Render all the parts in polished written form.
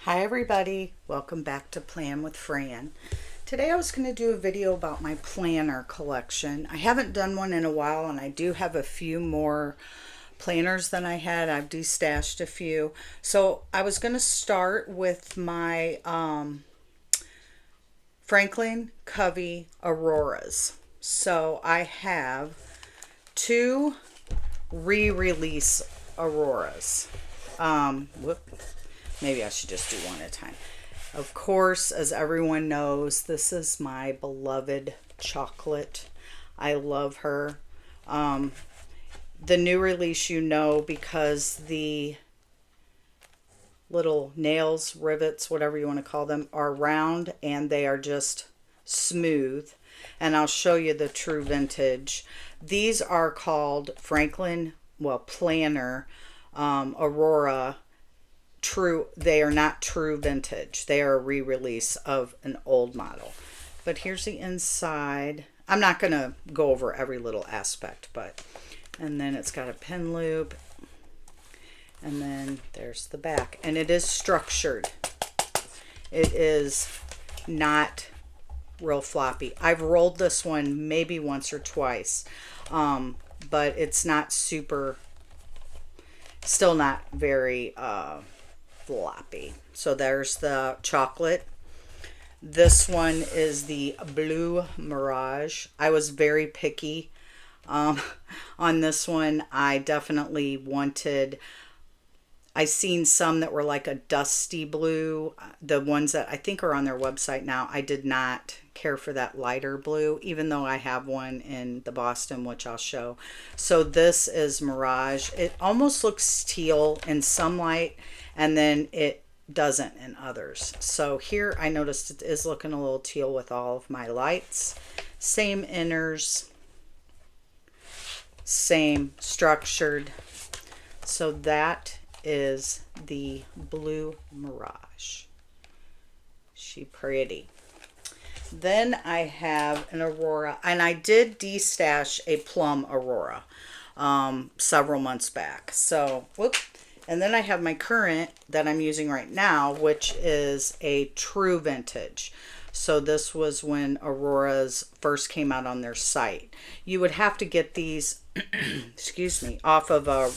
Hi everybody, welcome back to Plan with Fran. Today I was going to do a video about my planner collection. I haven't done one in a while and I do have a few more planners than I had. I've destashed a few. So I was going to start with my Franklin Covey Auroras. So I have two re-release Auroras. Maybe I should just do one at a time. Of course, as everyone knows, this is my beloved chocolate. I love her. The new release, because the little nails, rivets, whatever you want to call them, are round and they are just smooth. And I'll show you the true vintage. These are called Franklin, Planner Aurora. They are not true vintage. They are a re-release of an old model. But here's the inside. I'm not going to go over every little aspect, and then it's got a pin loop, and then there's the back, and it is structured. It is not real floppy. I've rolled this one maybe once or twice, but it's not still not very floppy. So there's the chocolate. This one is the Blue Mirage. I was very picky on this one. I seen some that were like a dusty blue. The ones that I think are on their website now, I did not care for that lighter blue, even though I have one in the Boston, which I'll show. So this is Mirage. It almost looks teal in some light, and then it doesn't in others. So here I noticed it is looking a little teal with all of my lights. Same inners, same structured. So that is the Blue Mirage. She pretty. Then I have an Aurora, and I did destash a Plum Aurora several months back. So, and then I have my current that I'm using right now, which is a true vintage. So this was when Auroras first came out on their site. You would have to get these, excuse me, off of a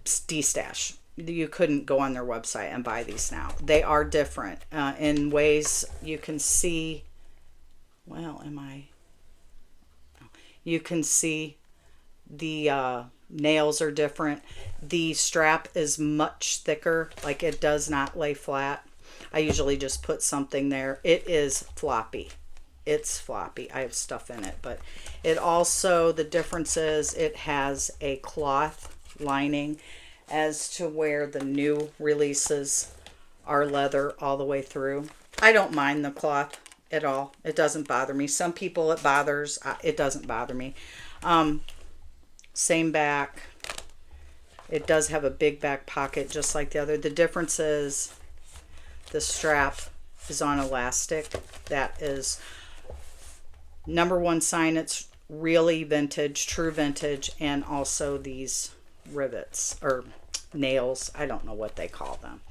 destash. You couldn't go on their website and buy these now. They are different in ways you can see. You can see the nails are different. The strap is much thicker, like it does not lay flat. I usually just put something there. It is floppy. It's floppy. I have stuff in it, but it also, the difference is it has a cloth lining, as to where the new releases are leather all the way through. I don't mind the cloth at all. It doesn't bother me. Some people it bothers. It doesn't bother me. Same back. It does have a big back pocket just like the other. The difference is the strap is on elastic. That is number one sign it's really vintage, true vintage, and also these rivets or nails, I don't know what they call them.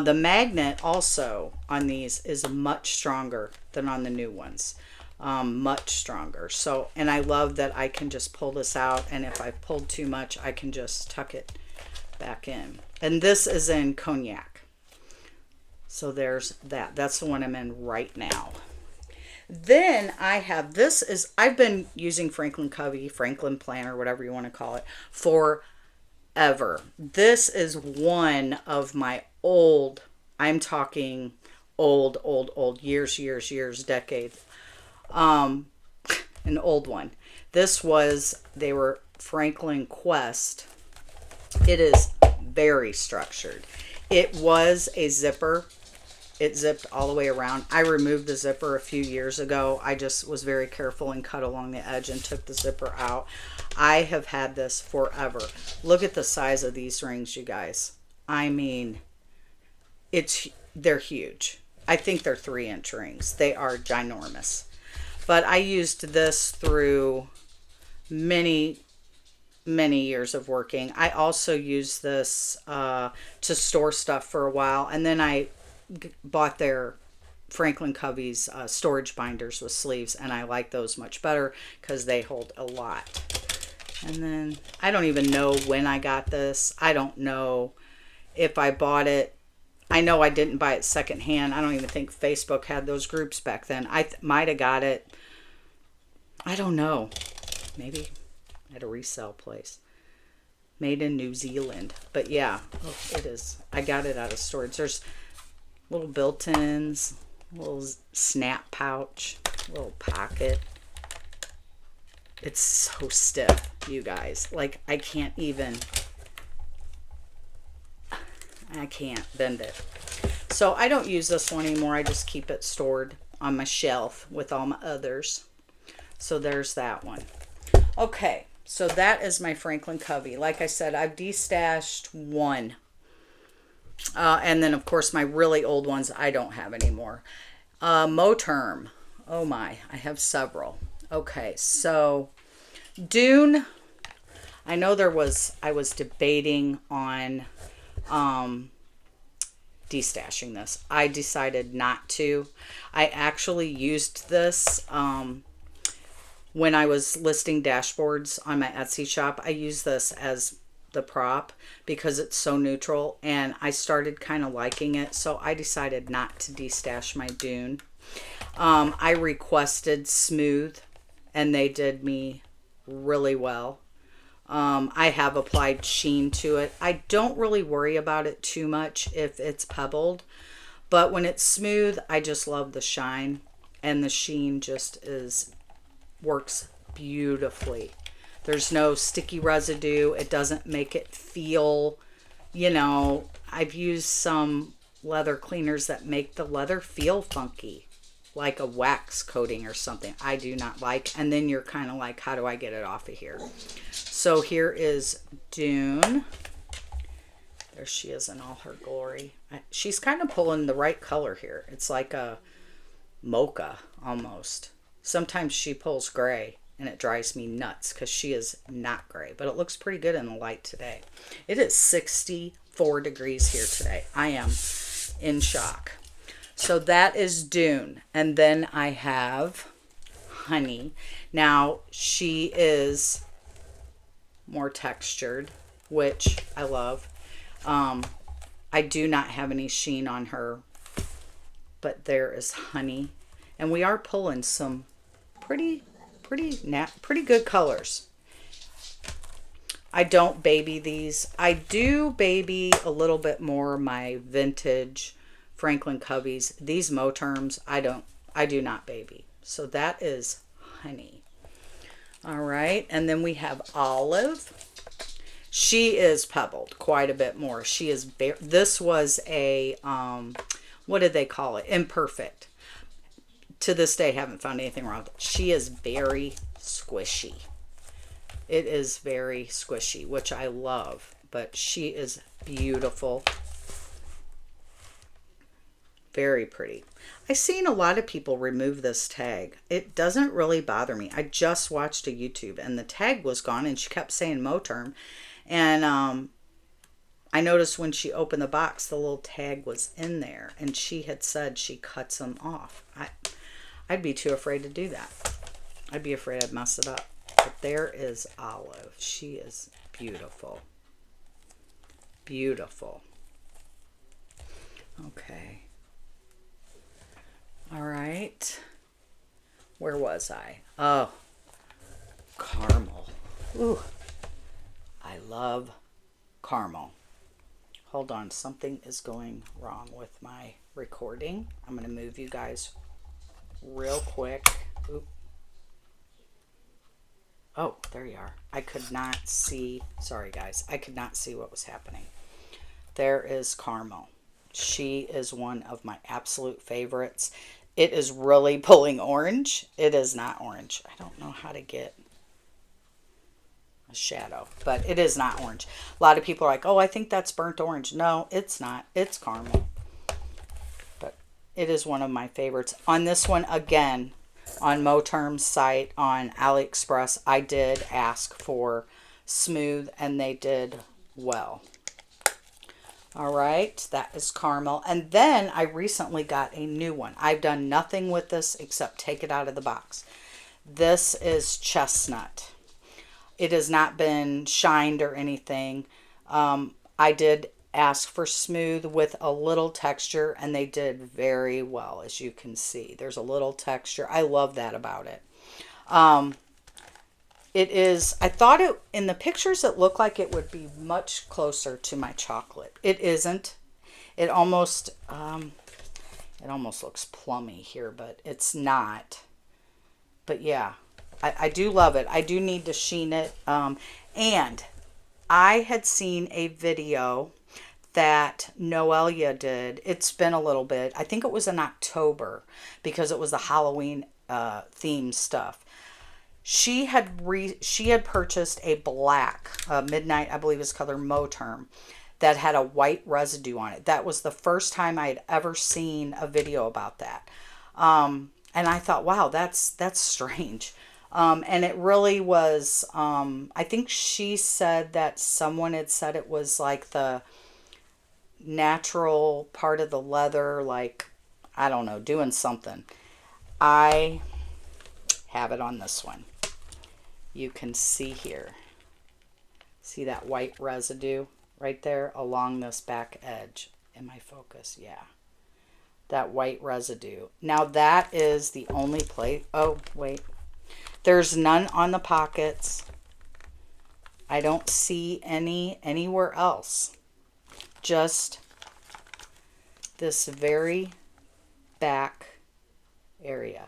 The magnet also on these is much stronger than on the new ones, much stronger. So, and I love that I can just pull this out, and if I pulled too much I can just tuck it back in. And this is in cognac. So there's that. That's the one I'm in right now. Then I have, I've been using Franklin Covey, Franklin Planner, whatever you want to call it, for ever. This is one of my I'm talking old, years, decades. An old one. They were Franklin Quest. It is very structured. It was a zipper. It zipped all the way around. I removed the zipper a few years ago. I just was very careful and cut along the edge and took the zipper out. I have had this forever. Look at the size of these rings, you guys. I mean, they're huge. I think they're 3-inch rings. They are ginormous. But I used this through many many years of working. I also used this to store stuff for a while, and then I bought their Franklin Covey's storage binders with sleeves, and I like those much better because they hold a lot. And then I don't even know when I got this. I don't know if I bought it. I know I didn't buy it secondhand. I don't even think Facebook had those groups back then. I might have got it, I don't know, maybe at a resale place. Made in New Zealand. But yeah, oh, it is. I got it out of storage. There's little built-ins, little snap pouch, little pocket. It's so stiff, you guys. Like, I can't bend it. So I don't use this one anymore. I just keep it stored on my shelf with all my others. So there's that one. Okay, so that is my Franklin Covey. Like I said, I've destashed one. And then, of course, my really old ones I don't have anymore. Moterm. Oh my, I have several. Okay, so Dune. I know I was debating on destashing this. I decided not to. I actually used this when I was listing dashboards on my Etsy shop. I used this as the prop because it's so neutral, and I started kind of liking it, so I decided not to destash my Dune. I requested smooth, and they did me really well. I have applied sheen to it. I don't really worry about it too much if it's pebbled, but when it's smooth, I just love the shine, and the sheen just works beautifully. There's no sticky residue. It doesn't make it feel, I've used some leather cleaners that make the leather feel funky, like a wax coating or something. I do not like. And then you're kind of like, how do I get it off of here? So here is Dune. There she is in all her glory. She's kind of pulling the right color here. It's like a mocha almost. Sometimes she pulls gray, and it drives me nuts because she is not gray, but it looks pretty good in the light today. It is 64 degrees here today. I am in shock. So that is Dune. And then I have Honey. Now, she is more textured, which I love. I do not have any sheen on her, but there is Honey. And we are pulling some pretty good colors. I don't baby these. I do baby a little bit more my vintage Franklin Covey's. These Moterms, I do not baby. So that is Honey. All right, and then we have Olive. She is pebbled quite a bit more. She is this was a what did they call it? Imperfect. To this day, haven't found anything wrong with it. She is very squishy. It is very squishy, which I love, but she is beautiful. Very pretty. I've seen a lot of people remove this tag. It doesn't really bother me. I just watched a YouTube and the tag was gone, and she kept saying Moterm. And I noticed when she opened the box, the little tag was in there, and she had said she cuts them off. I'd be too afraid to do that. I'd be afraid I'd mess it up. But there is Olive. She is beautiful. Beautiful. Okay. All right. Where was I? Oh, caramel. Ooh. I love caramel. Hold on. Something is going wrong with my recording. I'm going to move you guys real quick. Oop. Oh, there you are. I could not see. Sorry, guys. I could not see what was happening. There is caramel. She is one of my absolute favorites. It is really pulling orange. It is not orange. I don't know how to get a shadow, but it is not orange. A lot of people are like, oh, I think that's burnt orange. No, it's not. It's caramel. But it is one of my favorites. On this one, again, on Moterm's site on AliExpress, I did ask for smooth, and they did well. All right, that is caramel. And then I recently got a new one. I've done nothing with this except take it out of the box. This is chestnut. It has not been shined or anything. I did ask for smooth with a little texture, and they did very well, as you can see. There's a little texture. I love that about it. It is, I thought it, in the pictures, it looked like it would be much closer to my chocolate. It isn't. It almost looks plummy here, but it's not. But yeah, I do love it. I do need to sheen it. And I had seen a video that Noelia did. It's been a little bit. I think it was in October because it was the Halloween themed stuff. She had purchased a black midnight, I believe it's color Moterm, that had a white residue on it. That was the first time I had ever seen a video about that. And I thought, wow, that's strange. And it really was, I think she said that someone had said it was like the natural part of the leather, like, I don't know, doing something. I have it on this one. You can see here. See that white residue right there along this back edge. Am I focused? Yeah. That white residue. Now that is the only place. Oh, wait. There's none on the pockets. I don't see any anywhere else. Just this very back area.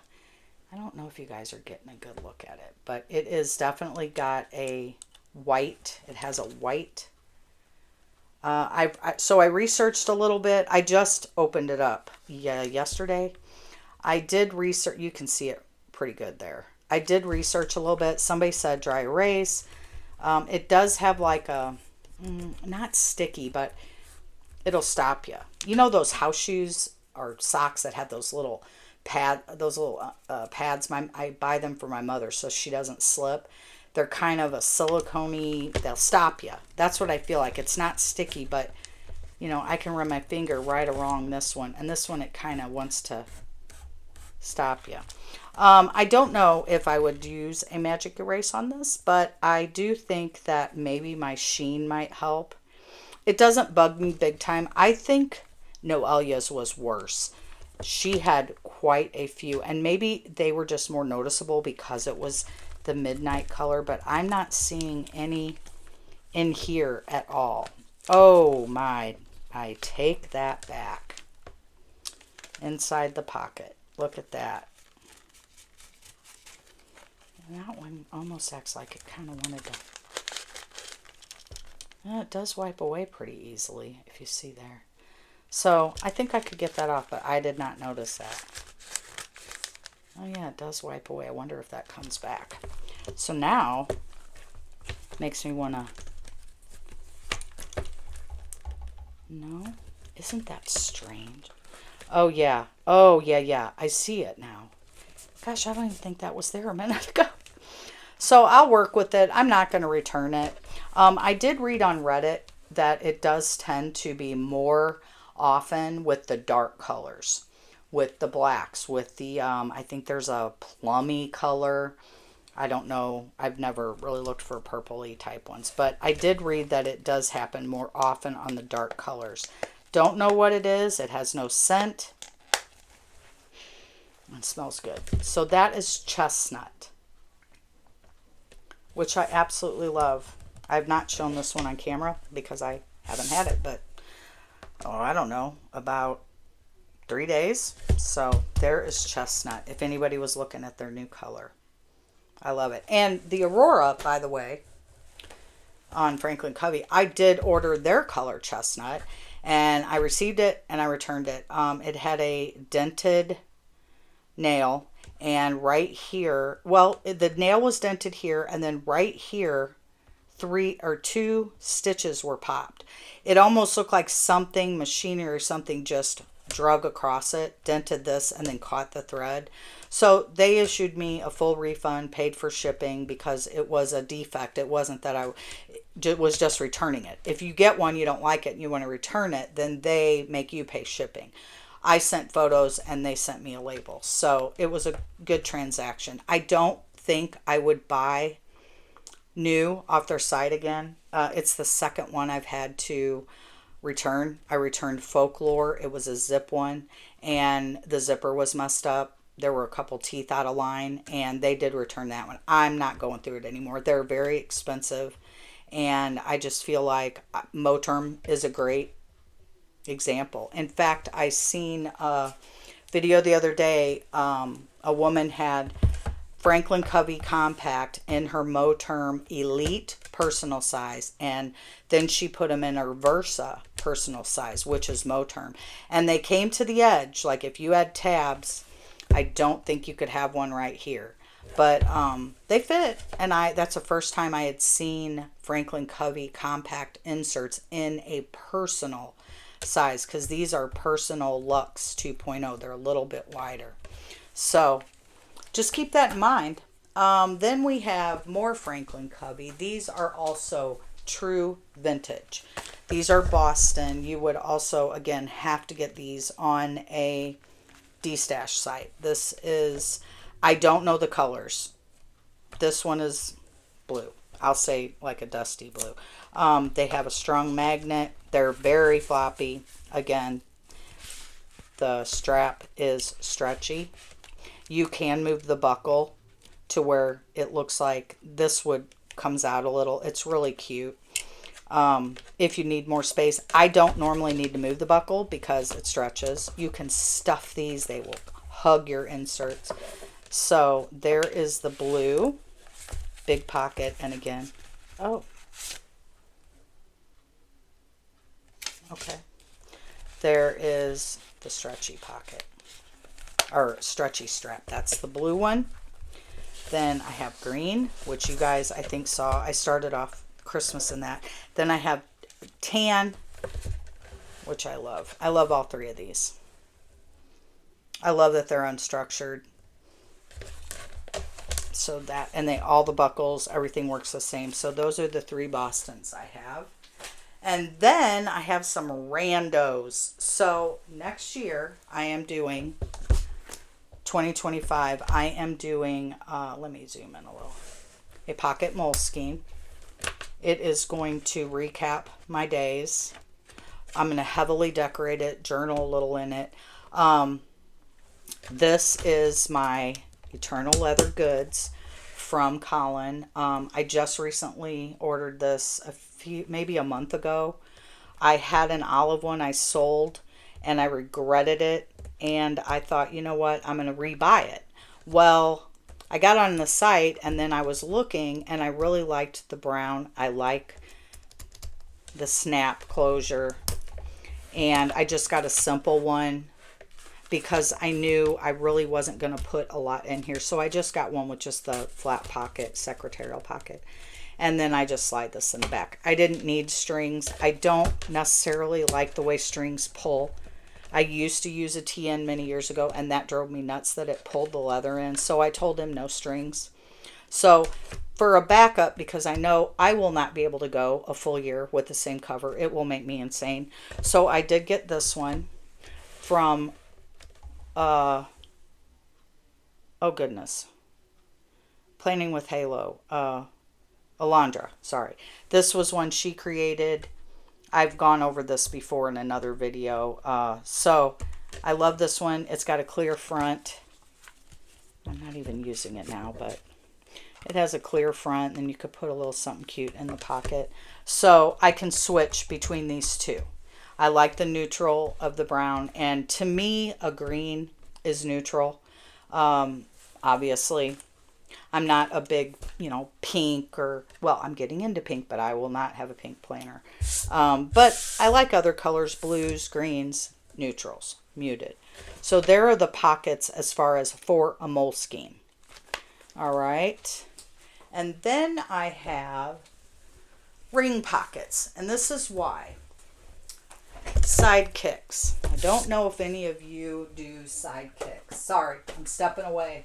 I don't know if you guys are getting a good look at it, but it is definitely got a white. It has a white. So I researched a little bit. I just opened it up yesterday. I did research. You can see it pretty good there. I did research a little bit. Somebody said dry erase. It does have like a, not sticky, but it'll stop you. You know those house shoes or socks that have those little pads? I buy them for my mother so she doesn't slip. They're kind of a silicone-y, they'll stop you. That's what I feel like. It's not sticky, but you know, I can run my finger right along this one, and this one it kind of wants to stop you. I don't know if I would use a magic erase on this, but I do think that maybe my sheen might help. It doesn't bug me big time. I think Noelia's was worse. She had quite a few, and maybe they were just more noticeable because it was the midnight color, but I'm not seeing any in here at all. Oh my, I take that back. Inside the pocket. Look at that. And that one almost acts like it kind of wanted to. Well, it does wipe away pretty easily, if you see there. So I think I could get that off, but I did not notice that. Oh yeah, it does wipe away. I wonder if that comes back. So now, makes me want to... No? Isn't that strange? Oh yeah. Oh yeah. I see it now. Gosh, I don't even think that was there a minute ago. So I'll work with it. I'm not going to return it. I did read on Reddit that it does tend to be more often with the dark colors, with the blacks, with the, I think there's a plummy color. I don't know. I've never really looked for purpley type ones, but I did read that it does happen more often on the dark colors. Don't know what it is. It has no scent. It smells good. So that is chestnut, which I absolutely love. I've not shown this one on camera because I haven't had it, but I don't know, about 3 days. So there is chestnut, if anybody was looking at their new color. I love it. And the Aurora, by the way, on Franklin Covey, I did order their color chestnut, and I received it and I returned it. It had a dented nail, and right here, well, the nail was dented here, and then right here 3 or 2 stitches were popped. It almost looked like something, machinery or something, just drug across it, dented this, and then caught the thread. So they issued me a full refund, paid for shipping because it was a defect. It wasn't that I was just returning it. If you get one, you don't like it, and you want to return it, then they make you pay shipping. I sent photos and they sent me a label. So it was a good transaction. I don't think I would buy new off their site again. It's the second one I've had to return. I returned Folklore. It was a zip one, and the zipper was messed up. There were a couple teeth out of line, and they did return that one. I'm not going through it anymore. They're very expensive, and I just feel like Moterm is a great example. In fact, I seen a video the other day. A woman had Franklin Covey compact in her Moterm Elite personal size, and then she put them in her Versa personal size, which is Moterm, and they came to the edge. Like if you had tabs, I don't think you could have one right here, but they fit. And that's the first time I had seen Franklin Covey compact inserts in a personal size, because these are personal Luxe 2.0. They're a little bit wider, so just keep that in mind. Then we have more Franklin Covey. These are also true vintage. These are Boston. You would also, again, have to get these on a D-stash site. This is, I don't know the colors. This one is blue. I'll say like a dusty blue. They have a strong magnet. They're very floppy. Again, the strap is stretchy. You can move the buckle to where it looks like this would comes out a little. It's really cute. If you need more space, I don't normally need to move the buckle because it stretches. You can stuff these. They will hug your inserts. So there is the blue, big pocket, and again, oh, okay. There is the stretchy pocket, or stretchy strap. That's the blue one. Then I have green, which you guys I think saw. I started off Christmas in that. Then I have tan, which I love. I love all three of these. I love that they're unstructured. So that, and all the buckles, everything works the same. So those are the three Bostons I have. And then I have some randos. So next year I am doing 2025. I am doing, let me zoom in a little, a pocket moleskine. It is going to recap my days. I'm going to heavily decorate it, journal a little in it. This is my Eternal Leather Goods from Colin. I just recently ordered this maybe a month ago. I had an olive one I sold and I regretted it. And I thought, you know what, I'm going to rebuy it. Well, I got on the site and then I was looking and I really liked the brown. I like the snap closure. And I just got a simple one because I knew I really wasn't going to put a lot in here. So I just got one with just the flat pocket, secretarial pocket. And then I just slide this in the back. I didn't need strings. I don't necessarily like the way strings pull. I used to use a TN many years ago, and that drove me nuts that it pulled the leather in. So I told him no strings. So for a backup, because I know I will not be able to go a full year with the same cover. It will make me insane. So I did get this one from, oh goodness, Planning with Halo, Alondra, sorry. This was one she created. I've gone over this before in another video. So I love this one. It's got a clear front. I'm not even using it now, but it has a clear front, and you could put a little something cute in the pocket. So I can switch between these two. I like the neutral of the brown, and to me, a green is neutral. Obviously, I'm not a big, pink or, well, I'm getting into pink, but I will not have a pink planner. But I like other colors, blues, greens, neutrals, muted. So there are the pockets as far as for a moleskine. All right. And then I have ring pockets, and this is why. Sidekicks. I don't know if any of you do sidekicks. Sorry, I'm stepping away.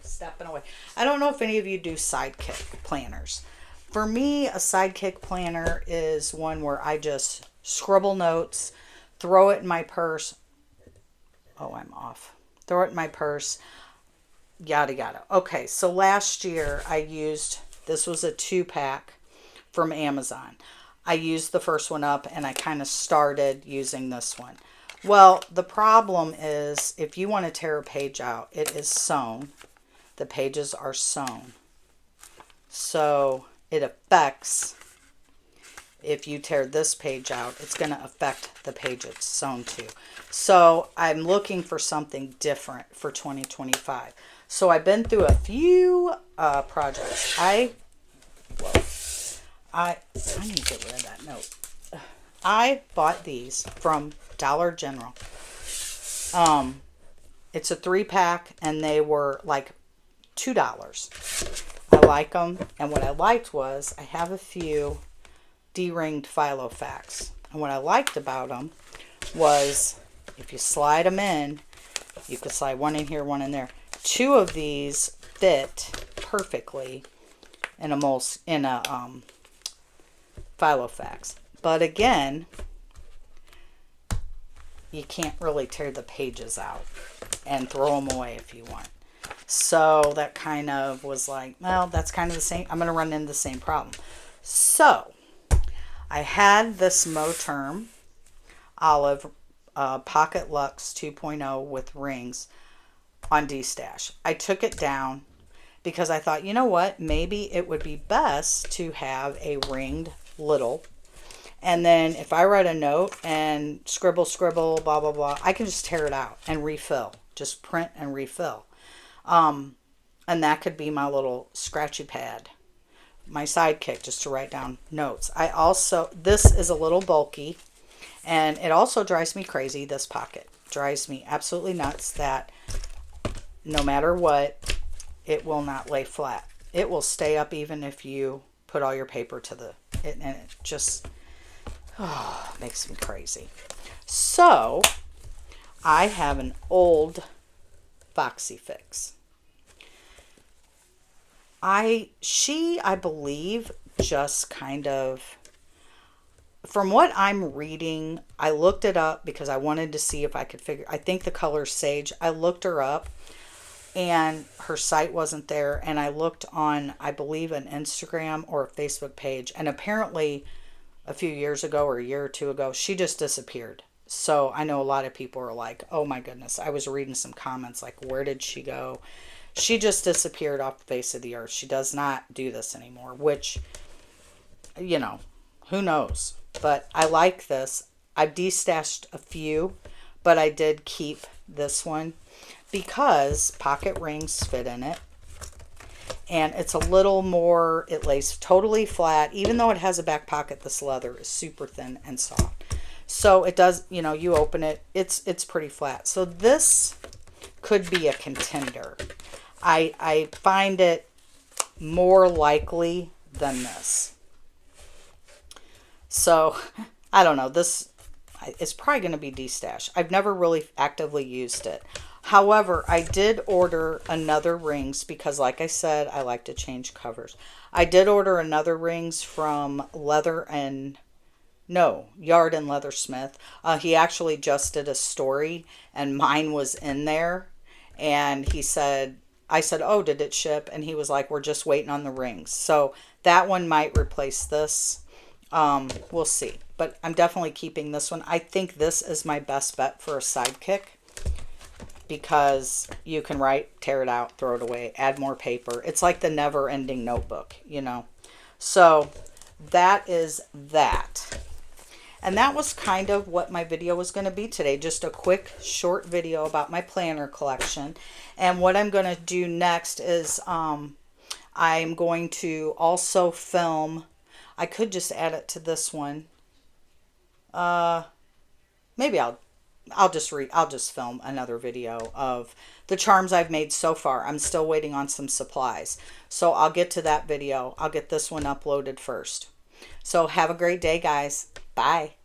I don't know if any of you do sidekick planners. For me, a sidekick planner is one where I just scribble notes, throw it in my purse. Oh, I'm off. Throw it in my purse. Yada, yada. Okay, so last year I used, this was a 2-pack from Amazon. I used the first one up and I kind of started using this one. Well, the problem is if you want to tear a page out, it is sewn. The pages are sewn. So it affects, if you tear this page out, it's going to affect the page it's sewn to. So I'm looking for something different for 2025. So I've been through a few projects. I need to get rid of that note. I bought these from Dollar General. It's a 3-pack and they were like $2. I like them. And what I liked was I have a few D-ringed Filofax. And what I liked about them was if you slide them in, you could slide one in here, one in there. 2 of these fit perfectly in a Filofax. But again, you can't really tear the pages out and throw them away if you want. So that kind of was like, well, that's kind of the same. I'm going to run into the same problem. So I had this Moterm Olive Pocket Luxe 2.0 with rings on D-Stash. I took it down because I thought, you know what, maybe it would be best to have a ringed little. And then if I write a note and scribble, blah, blah, blah, I can just tear it out and refill. Just print and refill. And that could be my little scratchy pad. My sidekick, just to write down notes. This is a little bulky. And it also drives me crazy, this pocket. Drives me absolutely nuts that no matter what, it will not lay flat. It will stay up even if you put all your paper to and it just makes me crazy. So I have an old Foxy fix. I believe just kind of, from what I'm reading, I looked it up because I wanted to see if I could figure, I think the color Sage. I looked her up and her site wasn't there. And I looked on, I believe, an Instagram or a Facebook page. And apparently a few years ago or a year or two ago, she just disappeared. So I know a lot of people are like, oh my goodness. I was reading some comments like, where did she go? She just disappeared off the face of the earth. She does not do this anymore, which, you know, who knows? But I like this. I've destashed a few, but I did keep this one because pocket rings fit in it. And it's a little more, it lays totally flat. Even though it has a back pocket, this leather is super thin and soft. So it does, you know, you open it, it's pretty flat. So this could be a contender. I find it more likely than this. So, I don't know. This is probably going to be D-Stash. I've never really actively used it. However, I did order another rings because, like I said, I like to change covers. I did order another rings from Yard and Leathersmith. He actually just did a story, and mine was in there. And he said, I said, oh, did it ship? And he was like, we're just waiting on the rings. So that one might replace this. We'll see. But I'm definitely keeping this one. I think this is my best bet for a sidekick because you can write, tear it out, throw it away, add more paper. It's like the never-ending notebook, you know. So that is that. And that was kind of what my video was going to be today. Just a quick, short video about my planner collection. And what I'm going to do next is I'm going to also film. I could just add it to this one. Maybe I'll just film another video of the charms I've made so far. I'm still waiting on some supplies. So I'll get to that video. I'll get this one uploaded first. So have a great day, guys. Bye.